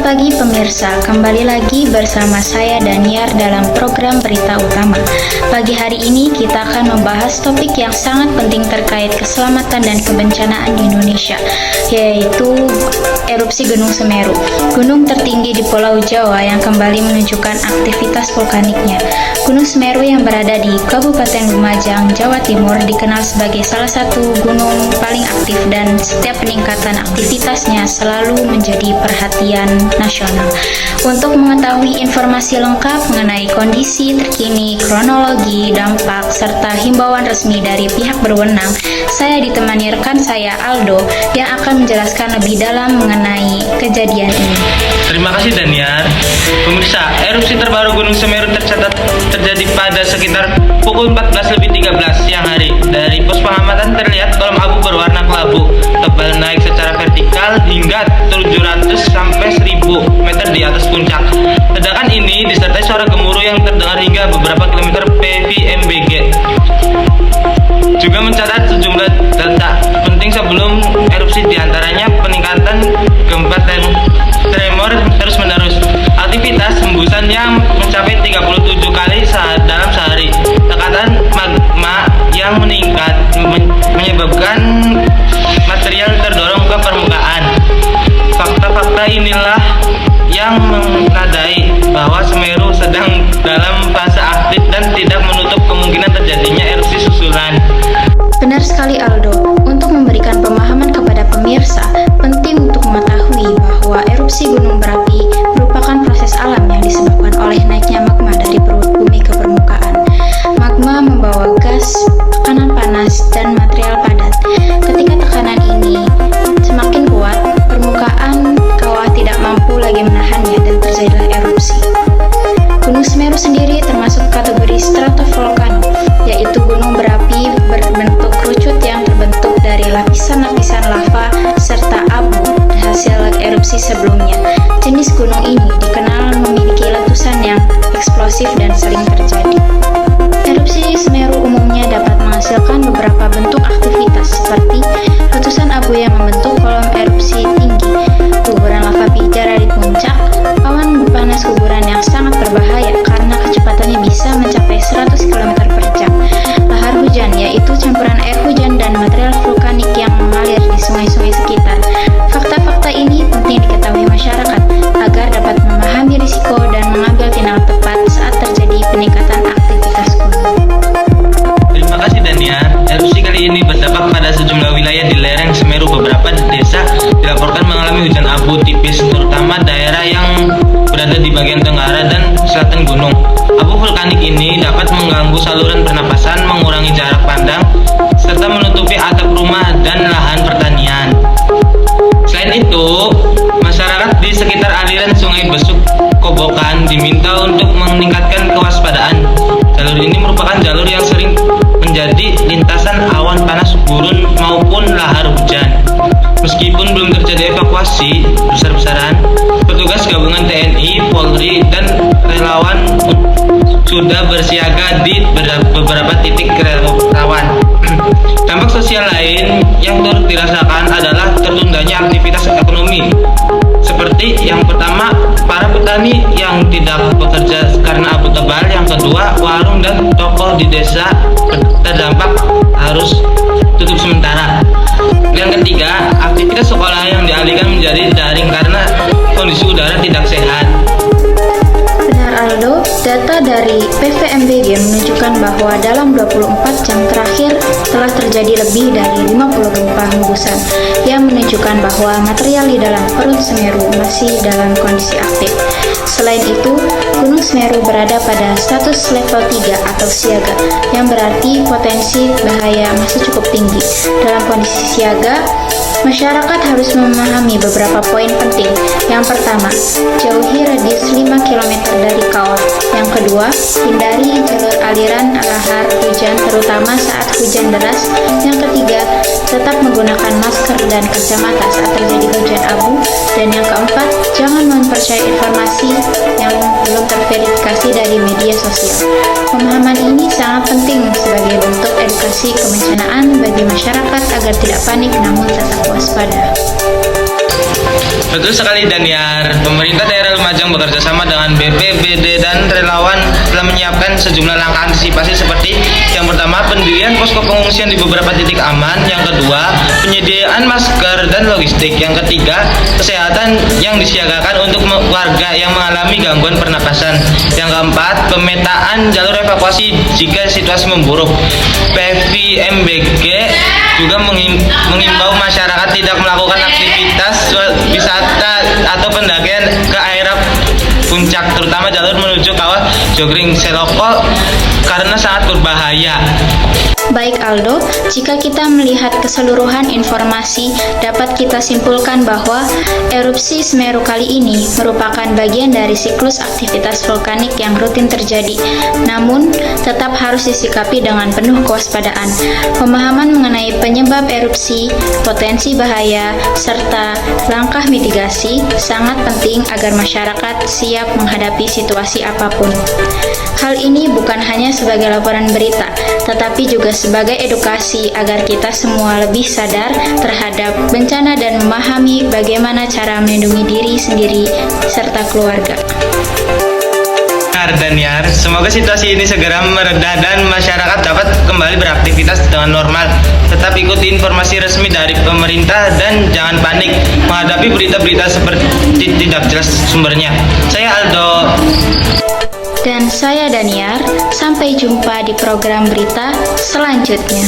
pagi pemirsa, kembali lagi bersama saya Daniar dalam program Berita Utama. Pagi hari ini kita akan membahas topik yang sangat penting terkait keselamatan dan kebencanaan di Indonesia, yaitu erupsi Gunung Semeru, gunung tertinggi di Pulau Jawa yang kembali menunjukkan aktivitas vulkaniknya. Gunung Semeru yang berada di Kabupaten Lumajang, Jawa Timur dikenal sebagai salah satu gunung paling aktif dan setiap peningkatan aktivitasnya selalu menjadi perhatian nasional. Untuk mengetahui informasi lengkap mengenai kondisi terkini, kronologi, dampak, serta himbauan resmi dari pihak berwenang, saya ditemani rekan saya Aldo yang akan menjelaskan lebih dalam mengenai kejadian ini. Terima kasih Daniar. Pemirsa, erupsi terbaru Gunung Semeru tercatat terjadi pada sekitar pukul 14.13 siang hari. Dari pos pengamatan terlihat kolom abu berwarna kelabu tebal naik secara vertikal hingga 700 sampai 1000 meter di atas puncak. Ledakan ini disertai suara gemuruh yang terdengar hingga beberapa kilometer PVMBG. Juga mencatat sejumlah data penting sebelum erupsi, diantaranya peningkatan gempa tremor terus-menerus, aktivitas hembusan yang mencapai 37 kali dalam sehari, tekanan magma yang meningkat menyebabkan material terdorong ke permukaan. Fakta-fakta inilah yang menandai bahwa Semeru sedang dalam fase aktif dan tidak menutup kemungkinan terjadinya erupsi susulan. Benar sekali Aldo, untuk memberikan pemahaman kepada pemirsa, penting untuk mengetahui bahwa erupsi gunung berapi merupakan proses alam yang disebabkan oleh naiknya magma dari perut bumi ke permukaan. Magma membawa gas, tekanan panas, dan material padat. Ketika tekanan ini semakin kuat, permukaan kawah tidak mampu lagi menahannya dan terjadilah erupsi. Gunung Semeru sendiri termasuk kategori stratovolcano, yaitu gunung berapi berbentuk kerucut yang terbentuk dari lapisan-lapisan lava serta abu hasil erupsi sebelumnya. Jenis gunung ini dikenal memiliki letusan yang eksplosif dan sering terjadi. Erupsi Semeru umumnya dapat menghasilkan beberapa bentuk aktivitas seperti letusan abu yang membentuk kolom erupsi tinggi, guguran lava pijar dari puncak, awan panas guguran yang sangat berbahaya karena kecepatannya bisa mencapai 100 km per jam, lahar hujan yaitu campuran air hujan dan material vulkanik yang mengalir di sungai-sungai sekitar. Fakta-fakta ini penting diketahui masyarakat agar dapat memahami risiko dan mengambil tindakan tepat saat terjadi peningkatan aktivitas gunung. Terima kasih Daniar. Erupsi kali ini berdampak pada sejumlah wilayah di lereng Semeru. Beberapa desa dilaporkan mengalami hujan abu tipis, terutama daerah yang berada di bagian tenggara dan selatan gunung. Abu vulkanik ini dapat mengganggu saluran pernapasan, mengurangi jarak pandang, serta menutupi atap rumah dan lahan pertanian. Selain itu, masyarakat di sekitar aliran Sungai Besuk Kobokan diminta untuk meningkatkan kewaspadaan. Jalur ini merupakan jalur yang sering menjadi lintasan awan panas gurun maupun lahar hujan. Meskipun belum terjadi evakuasi besar-besaran, petugas gabungan TNI, Polri, dan relawan sudah bersiaga di beberapa titik rawan. Dampak sosial lain yang turut dirasakan adalah tertundanya aktivitas ekonomi. Seperti yang pertama, para petani yang tidak bekerja karena abu tebal. Yang kedua, warung dan toko di desa terdampak harus tutup sementara. Yang ketiga, aktivitas sekolah yang dialihkan menjadi daring karena kondisi udara tidak sehat. Benar Aldo, data dari PVMBG menunjukkan bahwa dalam 24 jam terakhir telah terjadi lebih dari 50 gempa hembusan yang menunjukkan bahwa material di dalam perut Semeru masih dalam kondisi aktif. Selain itu, Gunung Semeru berada pada status level 3 atau siaga, yang berarti potensi bahaya masih cukup tinggi. Dalam kondisi siaga, masyarakat harus memahami beberapa poin penting. Yang pertama, jauhi radius 5 km dari kawah. Yang kedua, hindari jalur aliran lahar hujan terutama saat hujan deras. Yang ketiga, tetap menggunakan masker dan kacamata saat terjadi hujan abu. Dan yang keempat, jangan mempercayai informasi yang belum terverifikasi dari media sosial. Pemahaman ini sangat penting sebagai bentuk edukasi kebencanaan bagi masyarakat agar tidak panik namun tetap waspada. Betul sekali Daniar, pemerintah daerah Lumajang bekerja sama dengan BPBD dan relawan telah menyiapkan sejumlah langkah antisipasi seperti yang pertama, pendirian posko pengungsian di beberapa titik aman, yang kedua, penyediaan masker dan logistik, yang ketiga, kesehatan yang disiagakan untuk warga yang mengalami gangguan pernapasan, yang keempat, pemetaan jalur evakuasi jika situasi memburuk. PVMBG juga mengimbau masyarakat tidak melakukan aktivitas wisata atau pendakian ke area puncak, terutama jalur menuju kawah Jogring Seloko karena sangat berbahaya. Baik Aldo, jika kita melihat keseluruhan informasi, dapat kita simpulkan bahwa erupsi Semeru kali ini merupakan bagian dari siklus aktivitas vulkanik yang rutin terjadi, namun tetap harus disikapi dengan penuh kewaspadaan. Pemahaman mengenai penyebab erupsi, potensi bahaya, serta langkah mitigasi sangat penting agar masyarakat siap menghadapi situasi apapun. Hal ini bukan hanya sebagai laporan berita, tetapi juga sebagai edukasi agar kita semua lebih sadar terhadap bencana dan memahami bagaimana cara melindungi diri sendiri serta keluarga. Daniar, semoga situasi ini segera mereda dan masyarakat dapat kembali beraktivitas dengan normal. Tetap ikuti informasi resmi dari pemerintah dan jangan panik menghadapi berita-berita seperti tidak jelas sumbernya. Saya Aldo. Dan saya Daniar, sampai jumpa di program berita selanjutnya.